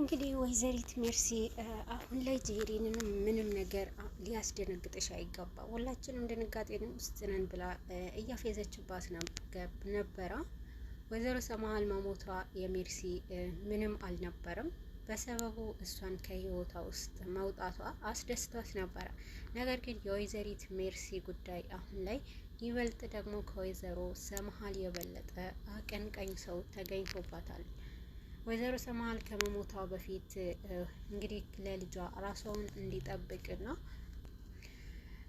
እንግዲህ ወይዘሪት ሜርሲ አሁን ላይ ጄሪንን ምንም ነገር ሊያስደነግጥሽ አይገባ፣ ሁላችንም ድንጋጤን ውስጥ ነን ብላ እያፌዘችባት ነበረ። ወይዘሮ ሰማሃል መሞቷ የሜርሲ ምንም አልነበረም። በሰበቡ እሷን ከህይወቷ ውስጥ መውጣቷ አስደስቷት ነበረ። ነገር ግን የወይዘሪት ሜርሲ ጉዳይ አሁን ላይ ይበልጥ ደግሞ ከወይዘሮ ሰማሃል የበለጠ አቀንቃኝ ሰው ተገኝቶባታል። ወይዘሮ ሰማሃል ከመሞቷ በፊት እንግዲህ ለልጇ ራሷን እንዲጠብቅና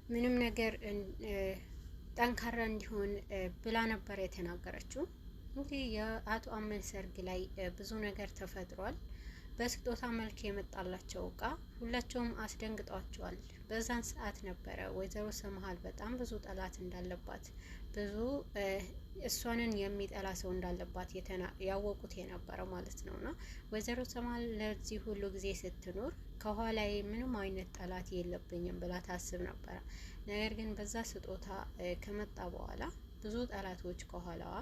ምንም ነገር ጠንካራ እንዲሆን ብላ ነበር የተናገረችው። እንግዲህ የአቶ አመን ሰርግ ላይ ብዙ ነገር ተፈጥሯል። በስጦታ መልክ የመጣላቸው እቃ ሁላቸውም አስደንግጧቸዋል። በዛን ሰዓት ነበረ ወይዘሮ ሰማሃል በጣም ብዙ ጠላት እንዳለባት፣ ብዙ እሷንን የሚጠላ ሰው እንዳለባት ያወቁት የነበረው ማለት ነውና ወይዘሮ ሰማሃል ለዚህ ሁሉ ጊዜ ስትኖር ከኋላዬ ምንም አይነት ጠላት የለብኝም ብላ ታስብ ነበረ። ነገር ግን በዛ ስጦታ ከመጣ በኋላ ብዙ ጠላቶች ከኋላዋ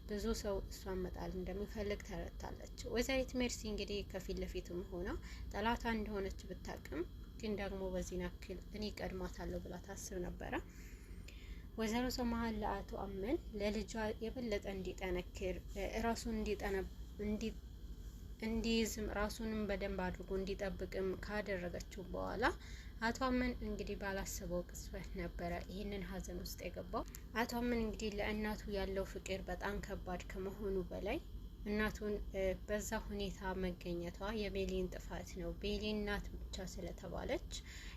ብዙ ሰው እሷን መጣል እንደሚፈልግ ተረድታለች። ወይዘሪት ሜርሲ እንግዲህ ከፊት ለፊትም ሆና ጠላቷ እንደሆነች ብታቅም ግን ደግሞ በዚህ ናክል እኔ ቀድማታለሁ ብላ ታስብ ነበረ። ወይዘሮ ሰማሃል ለአቶ አመን ለልጇ የበለጠ እንዲጠነክር ራሱን እንዲይዝም ራሱንም በደንብ አድርጎ እንዲጠብቅም ካደረገችው በኋላ አቶ አመን እንግዲህ ባላሰበው ቅጽበት ነበረ ይህንን ሀዘን ውስጥ የገባው። አቶ አመን እንግዲህ ለእናቱ ያለው ፍቅር በጣም ከባድ ከመሆኑ በላይ እናቱን በዛ ሁኔታ መገኘቷ የቤሊን ጥፋት ነው። ቤሊን እናት ብቻ ስለተባለች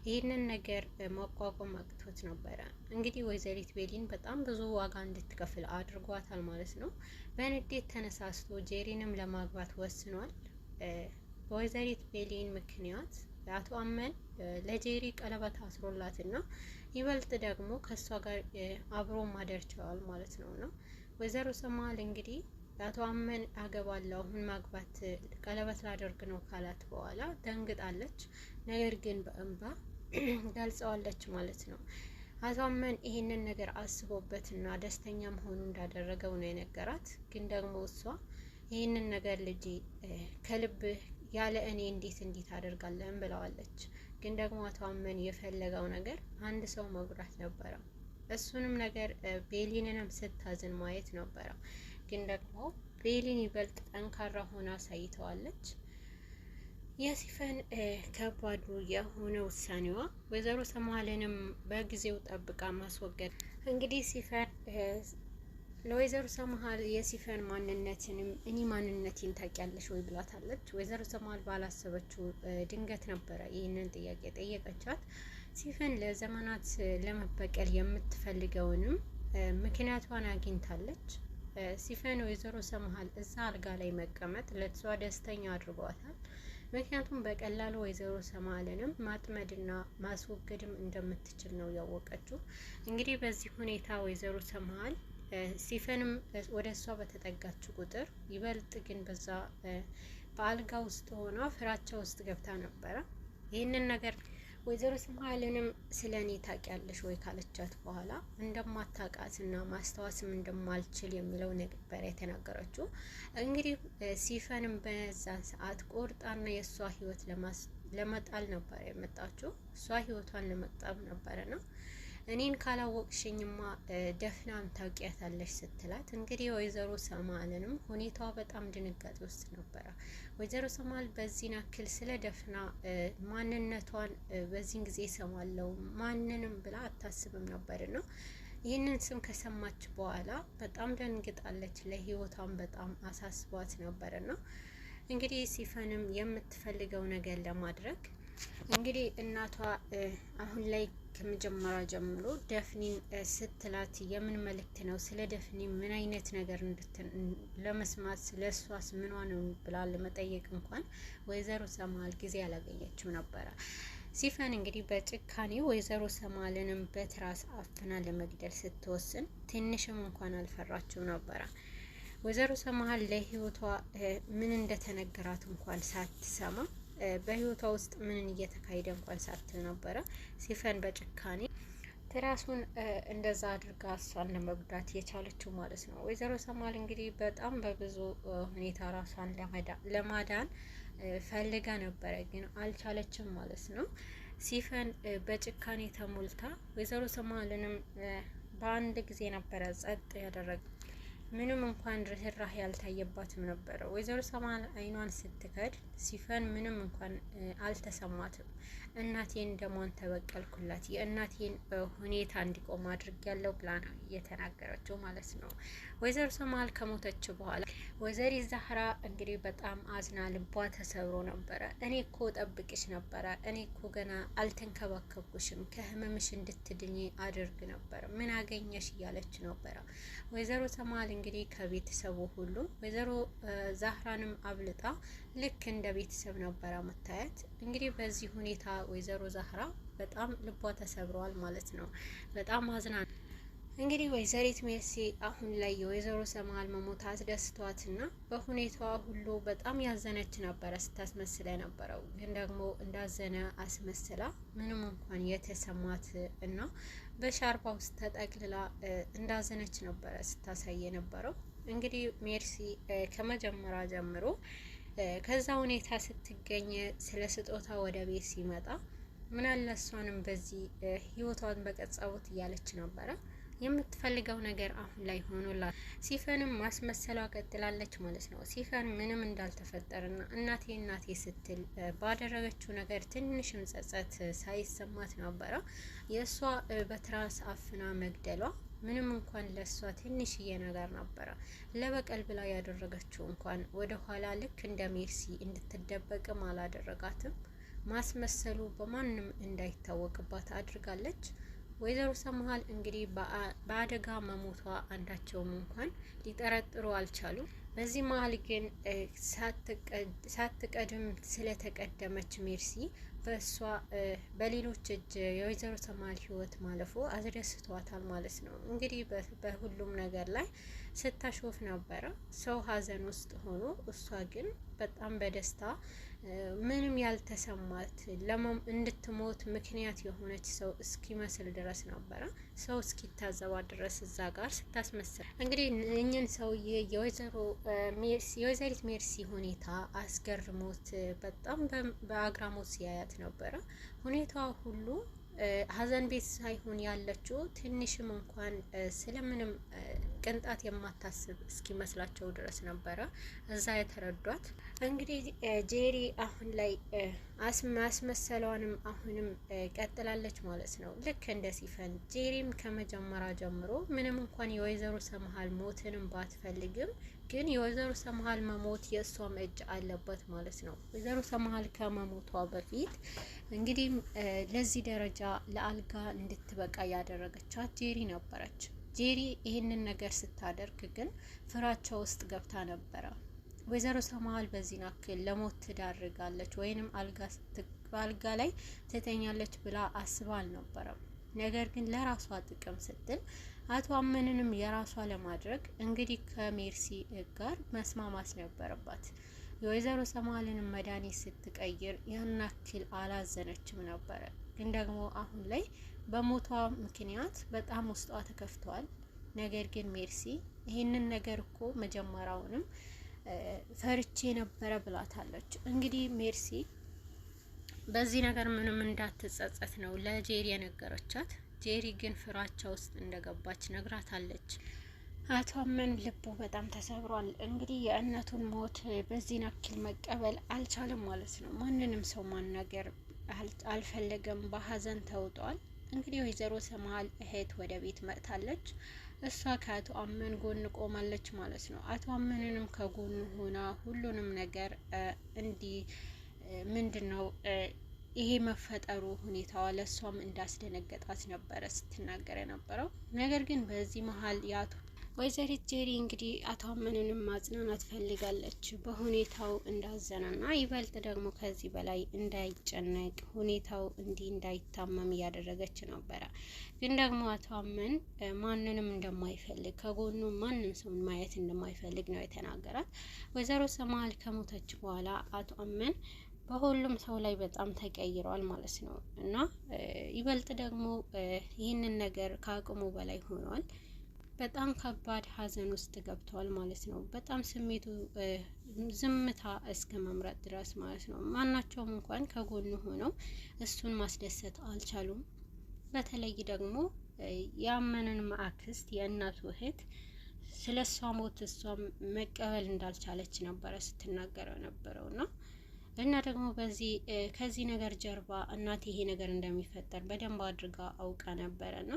ይህንን ነገር ማቋቋም አቅቶት ነበረ። እንግዲህ ወይዘሪት ቤሊን በጣም ብዙ ዋጋ እንድትከፍል አድርጓታል ማለት ነው። በንዴት ተነሳስቶ ጄሪንም ለማግባት ወስኗል። በወይዘሪት ቤሊን ምክንያት አቶ አመን ለጄሪ ቀለበት አስሮላትና ይበልጥ ደግሞ ከሷ ጋር አብሮ ማደር ችሏል ማለት ነው። ወይዘሮ ሰማሃል እንግዲህ አቶ አመን አገባለሁ አሁን ማግባት ቀለበት ላደርግ ነው ካላት በኋላ ደንግጣለች። ነገር ግን በእንባ ገልጸዋለች ማለት ነው። አቶ አመን ይሄንን ነገር አስቦበትና ደስተኛ መሆኑ እንዳደረገው ነው የነገራት። ግን ደግሞ እሷ ይህንን ነገር ልጅ ከልብ ያለ እኔ እንዴት አደርጋለን ብለዋለች። ግን ደግሞ አቶ አመን የፈለገው ነገር አንድ ሰው መጉዳት ነበረ። እሱንም ነገር ቤሊንንም ስታዝን ማየት ነበረ። ግን ደግሞ ቤሊን ይበልጥ ጠንካራ ሆና አሳይተዋለች። የሲፈን ከባዱ የሆነ ውሳኔዋ ወይዘሮ ሰማሃልንም በጊዜው ጠብቃ ማስወገድ። እንግዲህ ሲፈን ለወይዘሮ ሰማሃል የሲፈን ማንነትንም እኔ ማንነቴን ታውቂያለሽ ወይ ብላታለች። ወይዘሮ ሰማሃል ባላሰበችው ድንገት ነበረ ይህንን ጥያቄ ጠየቀቻት። ሲፈን ለዘመናት ለመበቀል የምትፈልገውንም ምክንያቷን አግኝታለች። ሲፈን ወይዘሮ ሰማሃል እዛ አልጋ ላይ መቀመጥ ለሷ ደስተኛ አድርጓታል። ምክንያቱም በቀላሉ ወይዘሮ ሰማሃልንም ማጥመድና ማስወገድም እንደምትችል ነው ያወቀችው። እንግዲህ በዚህ ሁኔታ ወይዘሮ ሰማሃል ሲፈንም ወደ እሷ በተጠጋችው ቁጥር ይበልጥ ግን በዛ በአልጋ ውስጥ ሆና ፍራቻ ውስጥ ገብታ ነበረ። ይህንን ነገር ወይዘሮ ሰማሃልንም ስለ እኔ ታውቂያለሽ ወይ ካለቻት በኋላ እንደማታውቃትና ማስታወስም እንደማልችል የሚለው ነበር የተናገረችው። እንግዲህ ሲፈንም በዛን ሰዓት ቆርጣና የእሷ ህይወት ለመጣል ነበር የመጣችው። እሷ ህይወቷን ለመቅጠብ ነበረና እኔን ካላወቅሽኝማ ደፍናም ታውቂያታለሽ ስትላት እንግዲህ ወይዘሮ ሰማሃልንም ሁኔታዋ በጣም ድንጋጤ ውስጥ ነበረ። ወይዘሮ ሰማሃል በዚህ ናክል ስለ ደፍና ማንነቷን በዚህን ጊዜ ሰማለው ማንንም ብላ አታስብም ነበርና ይህንን ስም ከሰማች በኋላ በጣም ደንግጣለች። ለህይወቷን በጣም አሳስቧት ነበርና እንግዲህ ሲፈንም የምትፈልገው ነገር ለማድረግ እንግዲህ እናቷ አሁን ላይ ከመጀመሪያ ጀምሮ ደፍኒን ስትላት የምን መልእክት ነው፣ ስለ ደፍኒ ምን አይነት ነገር ለመስማት ስለሷስ ምኗ ነው ብላ ለመጠየቅ እንኳን ወይዘሮ ሰማሃል ጊዜ አላገኘችም ነበረ። ሲፈን እንግዲህ በጭካኔ ወይዘሮ ሰማሃልንም በትራስ አፍና ለመግደል ስትወስን ትንሽም እንኳን አልፈራችም ነበረ። ወይዘሮ ሰማሃል ለህይወቷ ምን እንደተነገራት እንኳን ሳትሰማ በህይወቷ ውስጥ ምን እየተካሄደ እንኳን ሳትል ነበረ ሲፈን በጭካኔ ትራሱን እንደዛ አድርጋ እሷን ለመጉዳት የቻለችው ማለት ነው። ወይዘሮ ሰማሃል እንግዲህ በጣም በብዙ ሁኔታ ራሷን ለማዳን ፈልጋ ነበረ ግን አልቻለችም ማለት ነው። ሲፈን በጭካኔ ተሞልታ ወይዘሮ ሰማልንም በአንድ ጊዜ ነበረ ጸጥ ያደረገ። ምንም እንኳን ርህራሄ ያልታየባትም ነበረ። ወይዘሮ ሰማል አይኗን ስትከድ ሲፈን ምንም እንኳን አልተሰማትም። እናቴን ደሟን ተበቀልኩላት፣ የእናቴን ሁኔታ እንዲቆም አድርጊያለሁ ብላ ነው የተናገረችው ማለት ነው። ወይዘሮ ሰማል ከሞተች በኋላ ወይዘሪት ዛህራ እንግዲህ በጣም አዝና ልቧ ተሰብሮ ነበረ። እኔ እኮ ጠብቅሽ ነበረ፣ እኔ እኮ ገና አልተንከባከብኩሽም፣ ከህመምሽ እንድትድኝ አድርግ ነበረ፣ ምን አገኘሽ እያለች ነበረ ወይዘሮ ሰማል እንግዲህ ከቤተሰቡ ሁሉ ወይዘሮ ዛህራንም አብልጣ ልክ እንደ ቤተሰብ ነበረ መታየት። እንግዲህ በዚህ ሁኔታ ወይዘሮ ዛህራ በጣም ልቧ ተሰብሯል ማለት ነው። በጣም አዝና እንግዲህ ወይዘሪት ሜርሲ አሁን ላይ የወይዘሮ ሰማል መሞት አስደስቷትና በሁኔታዋ ሁሉ በጣም ያዘነች ነበረ ስታስመስለ ነበረው። ግን ደግሞ እንዳዘነ አስመስላ ምንም እንኳን የተሰማት እና በሻርባ ውስጥ ተጠቅልላ እንዳዘነች ነበረ ስታሳየ ነበረው። እንግዲህ ሜርሲ ከመጀመሪያ ጀምሮ ከዛ ሁኔታ ስትገኝ ስለ ስጦታ ወደ ቤት ሲመጣ ምናለ እሷንም በዚህ ህይወቷን በቀጻውት እያለች ነበረ። የምትፈልገው ነገር አሁን ላይ ሆኖላት ሲፈንም ማስመሰሏ ቀጥላለች ማለት ነው። ሲፈን ምንም እንዳልተፈጠረና እናቴ ስትል ባደረገችው ነገር ትንሽም ጸጸት ሳይሰማት ነበረ። የእሷ በትራስ አፍና መግደሏ ምንም እንኳን ለእሷ ትንሽዬ ነገር ነበረ፣ ለበቀል ብላ ያደረገችው እንኳን ወደ ኋላ ልክ እንደ ሜርሲ እንድትደበቅም አላደረጋትም። ማስመሰሉ በማንም እንዳይታወቅባት አድርጋለች። ወይዘሮ ሰማል እንግዲህ በአደጋ መሞቷ አንዳቸውም እንኳን ሊጠረጥሩ አልቻሉም። በዚህ መሀል ግን ሳትቀድም ስለተቀደመች ሜርሲ በእሷ በሌሎች እጅ የወይዘሮ ሰማል ህይወት ማለፉ አስደስቷታል ማለት ነው። እንግዲህ በሁሉም ነገር ላይ ስታሾፍ ነበረ ሰው ሀዘን ውስጥ ሆኖ፣ እሷ ግን በጣም በደስታ ምንም ያልተሰማት እንድትሞት ምክንያት የሆነች ሰው እስኪመስል ድረስ ነበረ ሰው እስኪታዘባት ድረስ እዛ ጋር ስታስመስል። እንግዲህ እኝን ሰውዬ የወይዘሪት ሜርሲ ሁኔታ አስገርሞት በጣም በአግራሞት ሲያያት ነበረ። ሁኔታዋ ሁሉ ሀዘን ቤት ሳይሆን ያለችው ትንሽም እንኳን ስለምንም ቅንጣት የማታስብ እስኪመስላቸው ድረስ ነበረ እዛ የተረዷት። እንግዲህ ጄሪ አሁን ላይ ማስመሰሏንም አሁንም ቀጥላለች ማለት ነው። ልክ እንደ ሲፈን ጄሪም ከመጀመሪያ ጀምሮ ምንም እንኳን የወይዘሮ ሰማል ሞትንም ባትፈልግም ግን የወይዘሮ ሰማል መሞት የእሷም እጅ አለበት ማለት ነው። ወይዘሮ ሰማል ከመሞቷ በፊት እንግዲህ ለዚህ ደረጃ ለአልጋ እንድትበቃ ያደረገቻት ጄሪ ነበረች። ጄሪ ይህንን ነገር ስታደርግ ግን ፍራቻ ውስጥ ገብታ ነበረ። ወይዘሮ ሰማል በዚህ ናክል ለሞት ትዳርጋለች ወይንም አልጋ ላይ ትተኛለች ብላ አስባ አልነበረም። ነገር ግን ለራሷ ጥቅም ስትል አቶ አመንንም የራሷ ለማድረግ እንግዲህ ከሜርሲ ጋር መስማማት ነበረባት። የወይዘሮ ሰማልንም መድኃኒት ስትቀይር ያን ያክል አላዘነችም ነበረ። ግን ደግሞ አሁን ላይ በሞቷ ምክንያት በጣም ውስጧ ተከፍቷል። ነገር ግን ሜርሲ ይህንን ነገር እኮ መጀመሪያውንም ፈርቼ ነበረ ብላታለች። እንግዲህ ሜርሲ በዚህ ነገር ምንም እንዳትጸጸት ነው ለጄሪ የነገረቻት። ጄሪ ግን ፍራቻ ውስጥ እንደገባች ነግራታለች። አቶ አመን ልቡ በጣም ተሰብሯል። እንግዲህ የእናቱን ሞት በዚህ ናክል መቀበል አልቻለም ማለት ነው። ማንንም ሰው ማናገር አልፈለገም፣ በሀዘን ተውጧል። እንግዲህ ወይዘሮ ሰማል እህት ወደ ቤት መጥታለች። እሷ ከአቶ አመን ጎን ቆማለች ማለት ነው። አቶ አመንንም ከጎኑ ሆና ሁሉንም ነገር ምንድነው ይሄ መፈጠሩ ሁኔታዋ ለሷም እንዳስደነገጣት ነበረ ስትናገር የነበረው። ነገር ግን በዚህ መሀል ወይዘሪት ጄሪ እንግዲህ አቶ አመንንም ማጽናናት ፈልጋለች። በሁኔታው እንዳዘነና ይበልጥ ደግሞ ከዚህ በላይ እንዳይጨነቅ ሁኔታው እንዳይታመም እያደረገች ነበረ። ግን ደግሞ አቶ አመን ማንንም እንደማይፈልግ ከጎኑ ማንም ሰው ማየት እንደማይፈልግ ነው የተናገራት። ወይዘሮ ሰማል ከሞተች በኋላ አቶ አመን በሁሉም ሰው ላይ በጣም ተቀይሯል ማለት ነው እና ይበልጥ ደግሞ ይህንን ነገር ከአቅሙ በላይ ሆኗል። በጣም ከባድ ሀዘን ውስጥ ገብተዋል ማለት ነው። በጣም ስሜቱ ዝምታ እስከ መምረጥ ድረስ ማለት ነው። ማናቸውም እንኳን ከጎኑ ሆነው እሱን ማስደሰት አልቻሉም። በተለይ ደግሞ ያመንን አክስት የእናቱ እህት ስለ እሷ ሞት እሷ መቀበል እንዳልቻለች ነበረ ስትናገረው ነበረው እና ደግሞ ከዚህ ነገር ጀርባ እናቴ ይሄ ነገር እንደሚፈጠር በደንብ አድርጋ አውቃ ነበረና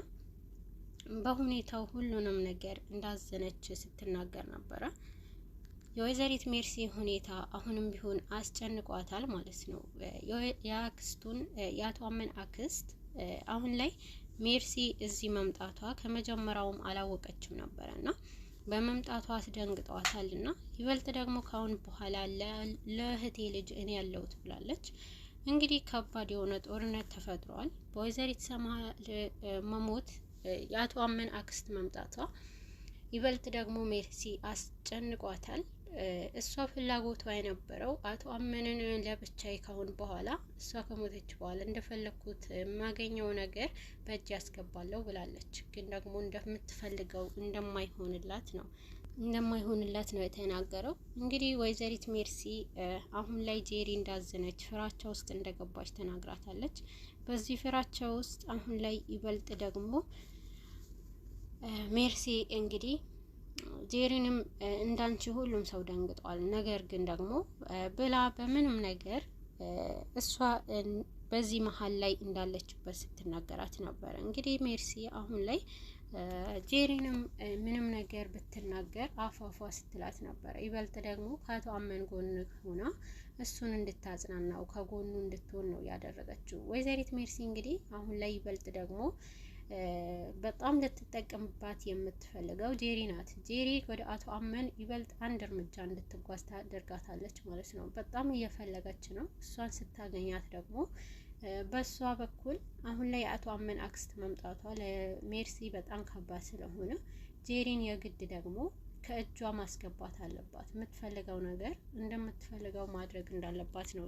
በሁኔታው ሁሉንም ነገር እንዳዘነች ስትናገር ነበረ። የወይዘሪት ሜርሲ ሁኔታ አሁንም ቢሆን አስጨንቋታል ማለት ነው። የአቶ አመን አክስት አሁን ላይ ሜርሲ እዚህ መምጣቷ ከመጀመሪያውም አላወቀችም ነበረና በመምጣቷ አስደንግጧታልና ይበልጥ ደግሞ ካሁን በኋላ ለእህቴ ልጅ እኔ ያለሁት ብላለች። እንግዲህ ከባድ የሆነ ጦርነት ተፈጥሯል። በወይዘሪት ሰማል መሞት የአቶ አመን አክስት መምጣቷ ይበልጥ ደግሞ ሜርሲ አስጨንቋታል። እሷ ፍላጎቷ የነበረው አቶ አመንን ለብቻዬ ካሁን በኋላ እሷ ከሞተች በኋላ እንደፈለኩት የማገኘው ነገር በእጅ ያስገባለሁ ብላለች። ግን ደግሞ እንደምትፈልገው እንደማይሆንላት ነው የተናገረው። እንግዲህ ወይዘሪት ሜርሲ አሁን ላይ ጄሪ እንዳዘነች ፍራቻ ውስጥ እንደገባች ተናግራታለች። በዚህ ፍራቻ ውስጥ አሁን ላይ ይበልጥ ደግሞ ሜርሲ እንግዲህ ጄሪንም እንዳንቺ ሁሉም ሰው ደንግጧል፣ ነገር ግን ደግሞ ብላ በምንም ነገር እሷ በዚህ መሀል ላይ እንዳለችበት ስትናገራት ነበረ። እንግዲህ ሜርሲ አሁን ላይ ጄሪንም ምንም ነገር ብትናገር አፏፏ ስትላት ነበረ። ይበልጥ ደግሞ ከአቶ አመን ጎን ሆና እሱን እንድታጽናናው ከጎኑ እንድትሆን ነው ያደረገችው ወይዘሪት ሜርሲ። እንግዲህ አሁን ላይ ይበልጥ ደግሞ በጣም ልትጠቀምባት የምትፈልገው ጄሪ ናት። ጄሪ ወደ አቶ አመን ይበልጥ አንድ እርምጃ እንድትጓዝ ታደርጋታለች ማለት ነው። በጣም እየፈለገች ነው። እሷን ስታገኛት ደግሞ በሷ በኩል አሁን ላይ የአቶ አመን አክስት መምጣቷ ለሜርሲ በጣም ከባድ ስለሆነ ጄሪን የግድ ደግሞ ከእጇ ማስገባት አለባት። የምትፈልገው ነገር እንደምትፈልገው ማድረግ እንዳለባት ነው